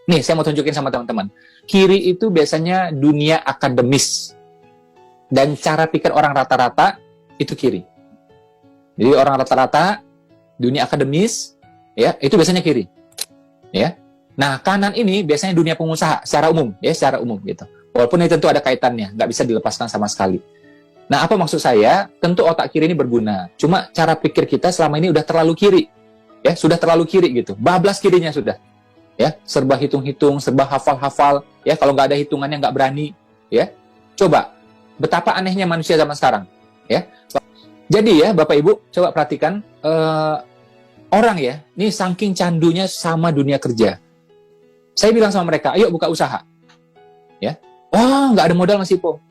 Nih, saya mau tunjukin sama teman-teman. Kiri itu biasanya dunia akademis. Dan cara pikir orang rata-rata, itu kiri. Jadi orang rata-rata, dunia akademis, ya itu biasanya kiri. Ya. Nah, kanan ini biasanya dunia pengusaha, secara umum. Ya, secara umum gitu. Walaupun ini tentu ada kaitannya, nggak bisa dilepaskan sama sekali. Nah, apa maksud saya? Tentu otak kiri ini berguna. Cuma cara pikir kita selama ini udah terlalu kiri. Ya, sudah terlalu kiri gitu. Bablas kirinya sudah. Ya, serba hitung-hitung, serba hafal-hafal, ya kalau nggak ada hitungannya nggak berani, ya. Coba, betapa anehnya manusia zaman sekarang, ya. Jadi ya, Bapak Ibu, coba perhatikan orang ya, ini saking candunya sama dunia kerja. Saya bilang sama mereka, ayo buka usaha, ya. Wah, nggak ada modal Mas Ipo,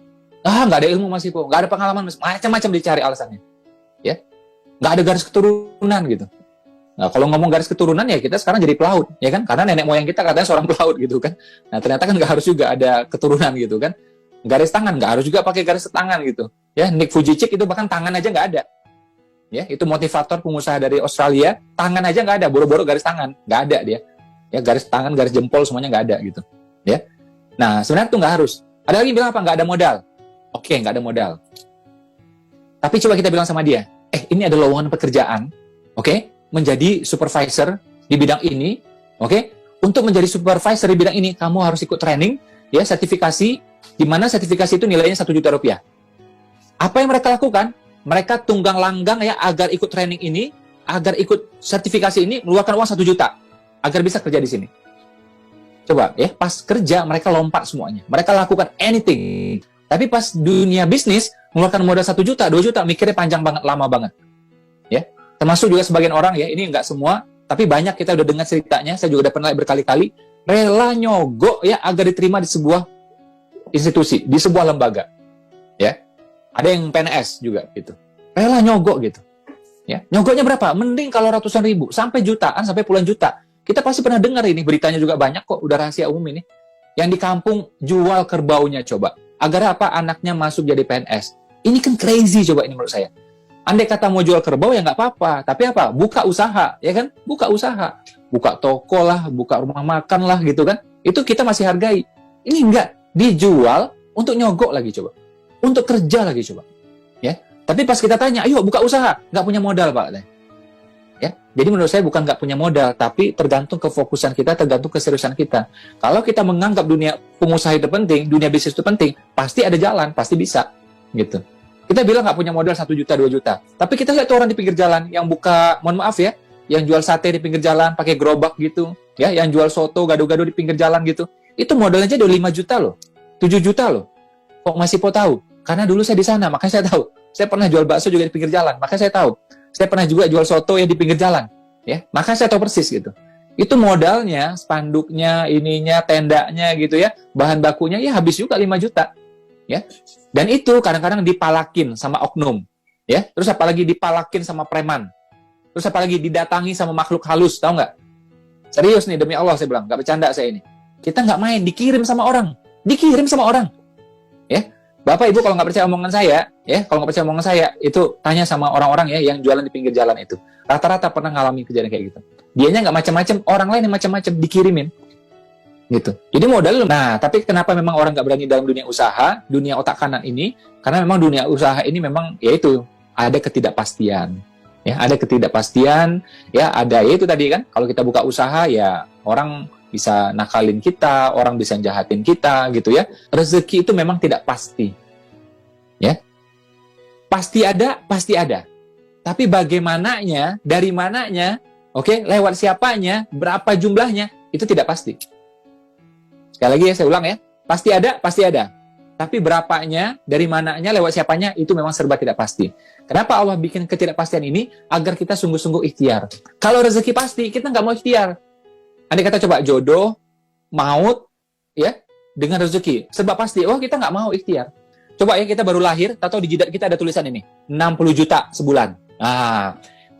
nggak ada ilmu Mas Ipo, nggak ada pengalaman, macam-macam dicari alasannya, ya. Nggak ada garis keturunan gitu. Nah, kalau ngomong garis keturunan ya kita sekarang jadi pelaut, ya kan? Karena nenek moyang kita katanya seorang pelaut gitu kan. Nah, ternyata kan nggak harus juga ada keturunan gitu kan. Garis tangan nggak harus juga pakai garis tangan gitu. Ya, Nick Vujicic itu bahkan tangan aja nggak ada. Ya, itu motivator pengusaha dari Australia, tangan aja nggak ada, boro-boro garis tangan, nggak ada dia. Ya, garis tangan, garis jempol semuanya nggak ada gitu. Ya. Nah, sebenarnya itu nggak harus. Ada lagi bilang apa? Nggak ada modal. Oke, nggak ada modal. Tapi coba kita bilang sama dia, ini ada lowongan pekerjaan, oke? Menjadi supervisor di bidang ini, oke? Untuk menjadi supervisor di bidang ini, kamu harus ikut training, ya, sertifikasi, di mana sertifikasi itu nilainya 1 juta rupiah. Apa yang mereka lakukan? Mereka tunggang langgang ya agar ikut training ini, agar ikut sertifikasi ini, mengeluarkan uang 1 juta agar bisa kerja di sini. Coba ya, pas kerja mereka lompat semuanya, mereka lakukan anything. Tapi pas dunia bisnis mengeluarkan modal 1 juta, 2 juta, mikirnya panjang banget, lama banget, ya. Termasuk juga sebagian orang ya, ini nggak semua, tapi banyak kita udah dengar ceritanya, saya juga udah pernah berkali-kali, rela nyogok ya agar diterima di sebuah institusi, di sebuah lembaga. Ya. Ada yang PNS juga gitu. Rela nyogok gitu. Ya. Nyogoknya berapa? Mending kalau ratusan ribu, sampai jutaan, sampai puluhan juta. Kita pasti pernah dengar ini, beritanya juga banyak kok, udah rahasia umum ini. Yang di kampung jual kerbaunya coba. Agar apa? Anaknya masuk jadi PNS. Ini kan crazy coba ini menurut saya. Andai kata mau jual kerbau ya nggak apa-apa, tapi apa? Buka usaha, ya kan? Buka usaha, buka toko lah, buka rumah makan lah, gitu kan? Itu kita masih hargai. Ini enggak dijual untuk nyogok lagi coba, untuk kerja lagi coba, ya. Tapi pas kita tanya, ayo buka usaha, nggak punya modal Pak, ya. Jadi menurut saya bukan nggak punya modal, tapi tergantung kefokusan kita, tergantung keseriusan kita. Kalau kita menganggap dunia pengusaha itu penting, dunia bisnis itu penting, pasti ada jalan, pasti bisa, gitu. Kita bilang nggak punya modal 1 juta, 2 juta. Tapi kita lihat orang di pinggir jalan yang buka, mohon maaf ya, yang jual sate di pinggir jalan, pakai gerobak gitu, ya, yang jual soto, gado-gado di pinggir jalan gitu. Itu modalnya aja udah 5 juta loh, 7 juta loh. Kok masih po tahu? Karena dulu saya di sana, makanya saya tahu. Saya pernah jual bakso juga di pinggir jalan, makanya saya tahu. Saya pernah juga jual soto yang di pinggir jalan, ya, makanya saya tahu persis gitu. Itu modalnya, spanduknya, ininya, tendanya gitu ya, bahan bakunya ya habis juga 5 juta. Ya. Dan itu kadang-kadang dipalakin sama oknum, ya. Terus apalagi dipalakin sama preman. Terus apalagi didatangi sama makhluk halus, tahu nggak? Serius nih, demi Allah saya bilang, nggak bercanda saya ini. Kita nggak main, dikirim sama orang. Dikirim sama orang. Ya. Bapak Ibu kalau nggak percaya omongan saya, ya, kalau nggak percaya omongan saya, itu tanya sama orang-orang ya yang jualan di pinggir jalan itu. Rata-rata pernah ngalamin kejadian kayak gitu. Dianya nggak macam-macam, orang lain yang macam-macam dikirimin. Gitu. Jadi modal. Nah, tapi kenapa memang orang nggak berani dalam dunia usaha, dunia otak kanan ini? Karena memang dunia usaha ini memang yaitu ada ketidakpastian. Ya, ada ketidakpastian, ya ada yaitu tadi kan, kalau kita buka usaha ya orang bisa nakalin kita, orang bisa jahatin kita gitu ya. Rezeki itu memang tidak pasti. Ya. Pasti ada, pasti ada. Tapi bagaimananya, dari mananya, oke, lewat siapanya, berapa jumlahnya, itu tidak pasti. Sekali lagi ya, saya ulang ya. Pasti ada, pasti ada. Tapi berapanya, dari mananya, lewat siapanya, itu memang serba tidak pasti. Kenapa Allah bikin ketidakpastian ini? Agar kita sungguh-sungguh ikhtiar. Kalau rezeki pasti, kita nggak mau ikhtiar. Andai kata coba jodoh, maut, ya, dengan rezeki. Serba pasti, oh kita nggak mau ikhtiar. Coba ya, kita baru lahir, atau di jidat kita ada tulisan ini, 60 juta sebulan. Nah,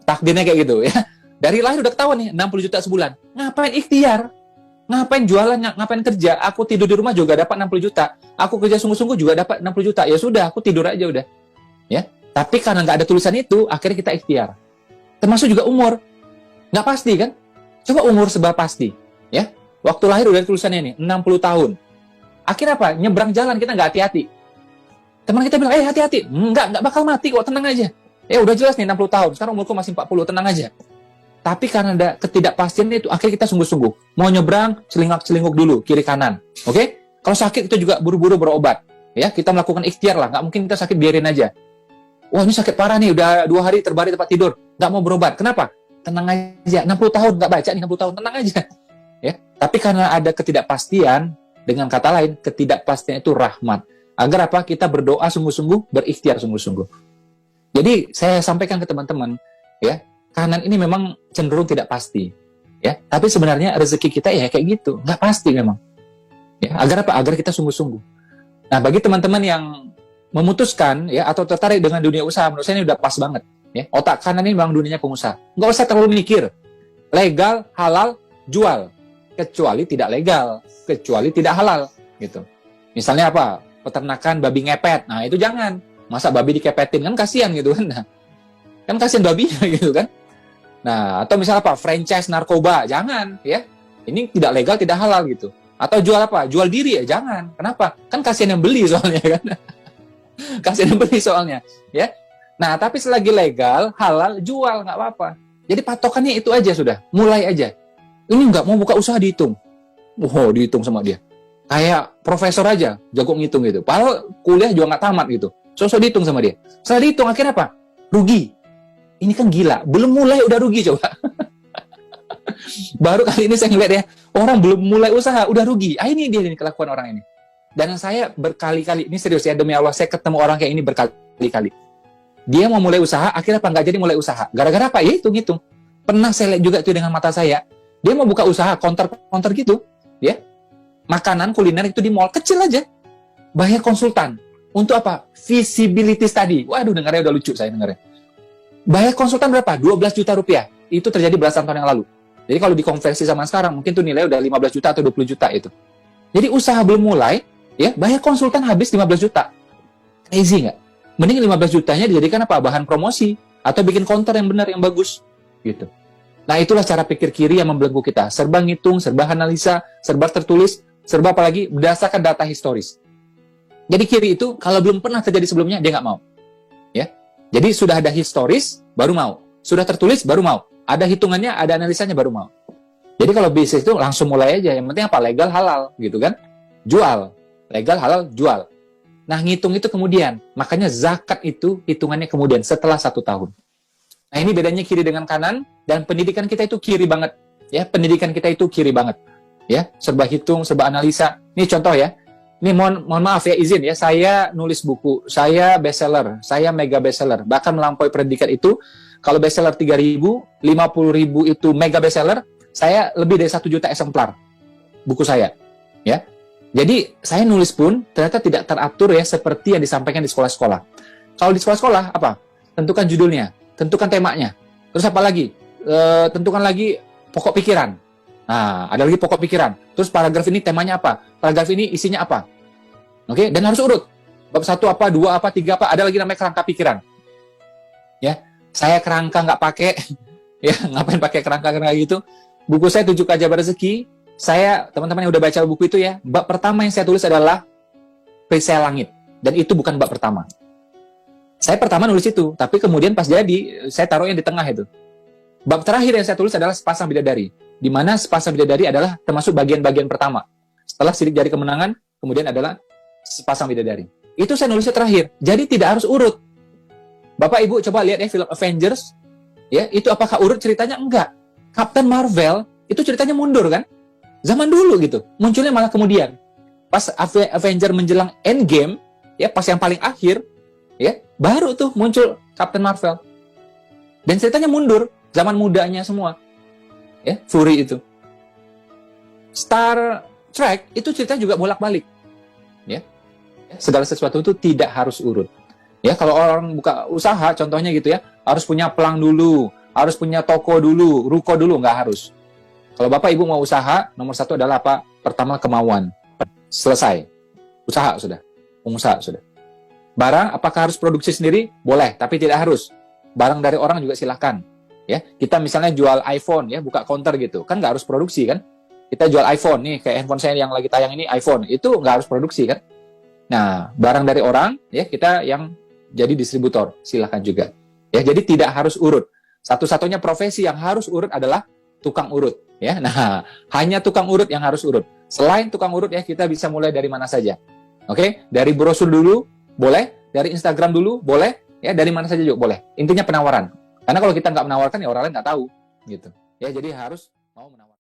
takdirnya kayak gitu ya. Dari lahir udah ketahuan nih, 60 juta sebulan. Ngapain ikhtiar? Ngapain jualan, ngapain kerja? Aku tidur di rumah juga dapat 60 juta. Aku kerja sungguh-sungguh juga dapat 60 juta. Ya sudah, aku tidur aja udah. Ya. Tapi karena nggak ada tulisan itu, akhirnya kita ikhtiar. Termasuk juga umur. Nggak pasti kan? Coba umur serba pasti. Ya. Waktu lahir udah tulisannya ini, 60 tahun. Akhirnya apa? Nyebrang jalan kita nggak hati-hati. Teman kita bilang, hati-hati. Nggak bakal mati kok, tenang aja. Udah jelas nih 60 tahun, sekarang umurku masih 40, tenang aja. Tapi karena ada ketidakpastian itu, akhirnya kita sungguh-sungguh. Mau nyebrang, celingak-celinguk dulu, kiri kanan. Oke? Kalau sakit, kita juga buru-buru berobat. Ya, kita melakukan ikhtiar lah. Nggak mungkin kita sakit, biarin aja. Wah, ini sakit parah nih, udah 2 hari terbaring tempat tidur. Nggak mau berobat. Kenapa? Tenang aja. 60 tahun, nggak baca nih 60 tahun, tenang aja. Ya, tapi karena ada ketidakpastian, dengan kata lain, ketidakpastian itu rahmat. Agar apa? Kita berdoa sungguh-sungguh, berikhtiar sungguh-sungguh. Jadi, saya sampaikan ke teman-teman, ya, kanan ini memang cenderung tidak pasti, ya. Tapi sebenarnya rezeki kita ya kayak gitu, nggak pasti memang. Ya, agar apa? Agar kita sungguh-sungguh. Nah, bagi teman-teman yang memutuskan ya atau tertarik dengan dunia usaha, menurut saya ini udah pas banget. Ya, otak kanan ini memang dunianya pengusaha. Nggak usah terlalu mikir. Legal, halal, jual. Kecuali tidak legal, kecuali tidak halal, gitu. Misalnya apa? Peternakan babi ngepet. Nah, itu jangan. Masa babi dikepetin kan kasihan gitu kan? Nah, kan kasihan babinya gitu kan. Nah, atau misalnya apa? Franchise narkoba, jangan ya. Ini tidak legal, tidak halal gitu. Atau jual apa? Jual diri ya, jangan. Kenapa? Kan kasihan yang beli soalnya kan. Kasihan yang beli soalnya, ya. Nah, tapi selagi legal, halal, jual nggak apa-apa. Jadi patokannya itu aja sudah. Mulai aja. Ini nggak mau buka usaha dihitung. Oh, dihitung sama dia. Kayak profesor aja, jago ngitung gitu. Padahal kuliah juga nggak tamat gitu. Sosok dihitung sama dia. Setelah dihitung akhirnya apa? Rugi. Ini kan gila, belum mulai udah rugi coba. Baru kali ini saya ngeliat ya, orang belum mulai usaha udah rugi. Ini dia ini kelakuan orang ini. Dan saya berkali-kali, ini serius ya, demi Allah, saya ketemu orang kayak ini berkali-kali. Dia mau mulai usaha, akhirnya apa? Nggak jadi mulai usaha. Gara-gara apa? Ya hitung-hitung. Pernah saya lihat juga itu dengan mata saya. Dia mau buka usaha, counter gitu, ya. Makanan, kuliner itu di mall, kecil aja. Bayar konsultan. Untuk apa? Visibility study. Waduh, dengarnya udah lucu saya dengarnya. Bayar konsultan berapa? 12 juta rupiah. Itu terjadi belasan tahun yang lalu. Jadi kalau dikonversi sama sekarang, mungkin tuh nilai udah 15 juta atau 20 juta itu. Jadi usaha belum mulai, ya bayar konsultan habis 15 juta. Crazy nggak? Mending 15 jutanya dijadikan apa? Bahan promosi. Atau bikin counter yang benar, yang bagus. Gitu. Nah, itulah cara pikir kiri yang membelenggu kita. Serba ngitung, serba analisa, serba tertulis, serba apalagi berdasarkan data historis. Jadi kiri itu, kalau belum pernah terjadi sebelumnya, dia nggak mau. Ya. Jadi sudah ada historis, baru mau. Sudah tertulis, baru mau. Ada hitungannya, ada analisanya, baru mau. Jadi kalau bisnis itu langsung mulai aja. Yang penting apa? Legal, halal. Gitu kan? Jual. Legal, halal, jual. Nah, ngitung itu kemudian. Makanya zakat itu hitungannya kemudian, setelah 1 tahun. Nah, ini bedanya kiri dengan kanan. Dan pendidikan kita itu kiri banget. Ya, pendidikan kita itu kiri banget. Ya, serba hitung, serba analisa. Ini contoh ya. Ini mohon maaf ya, izin ya, saya nulis buku, saya bestseller, saya mega bestseller, bahkan melampaui predikat itu. Kalau bestseller 3.000, 50.000 itu mega bestseller, saya lebih dari 1 juta eksemplar buku saya, ya. Jadi saya nulis pun ternyata tidak teratur ya seperti yang disampaikan di sekolah-sekolah. Kalau di sekolah-sekolah apa? Tentukan judulnya, tentukan temanya, terus apa lagi? Tentukan lagi pokok pikiran. Nah, ada lagi pokok pikiran. Terus paragraf ini temanya apa? Paragraf ini isinya apa? Oke, dan harus urut. Bab 1 apa, 2 apa, 3 apa, ada lagi namanya kerangka pikiran. Ya, saya kerangka nggak pakai. Ya, ngapain pakai kerangka-kerangka gitu? Buku saya 7 Keajaiban Rezeki. Saya, teman-teman yang udah baca buku itu ya, bab pertama yang saya tulis adalah perisai langit. Dan itu bukan bab pertama. Saya pertama nulis itu, tapi kemudian pas jadi, saya taruhnya di tengah itu. Bab terakhir yang saya tulis adalah sepasang bidadari. Di mana sepasang bidadari adalah termasuk bagian-bagian pertama. Setelah sidik jari kemenangan, kemudian adalah sepasang bidadari. Itu saya nulisnya terakhir. Jadi tidak harus urut. Bapak Ibu coba lihat ya film Avengers. Ya, itu apakah urut ceritanya? Enggak. Captain Marvel itu ceritanya mundur kan? Zaman dulu gitu. Munculnya malah kemudian. Pas Avenger menjelang Endgame, ya pas yang paling akhir, ya baru tuh muncul Captain Marvel. Dan ceritanya mundur, zaman mudanya semua. Ya, Fury itu. Star Trek itu ceritanya juga bolak-balik. Ya. Segala sesuatu itu tidak harus urut. Ya, kalau orang buka usaha contohnya gitu ya, harus punya pelang dulu, harus punya toko dulu, ruko dulu, nggak harus. Kalau Bapak Ibu mau usaha, nomor 1 adalah apa? Pertama kemauan. Selesai. Usaha sudah. Pengusaha sudah. Barang apakah harus produksi sendiri? Boleh, tapi tidak harus. Barang dari orang juga silahkan. Ya, kita misalnya jual iPhone ya, buka counter gitu, kan nggak harus produksi kan? kita jual iPhone nih, kayak handphone saya yang lagi tayang ini iPhone, itu nggak harus produksi kan. Nah, barang dari orang, ya kita yang jadi distributor, silahkan juga. Ya, jadi tidak harus urut. Satu-satunya profesi yang harus urut adalah tukang urut. Ya, nah, hanya tukang urut yang harus urut. Selain tukang urut ya, kita bisa mulai dari mana saja. Oke, dari brosur dulu, boleh. Dari Instagram dulu, boleh. Ya, dari mana saja juga boleh. Intinya penawaran. Karena kalau kita nggak menawarkan, ya orang lain nggak tahu. Gitu. Ya, jadi harus mau menawarkan.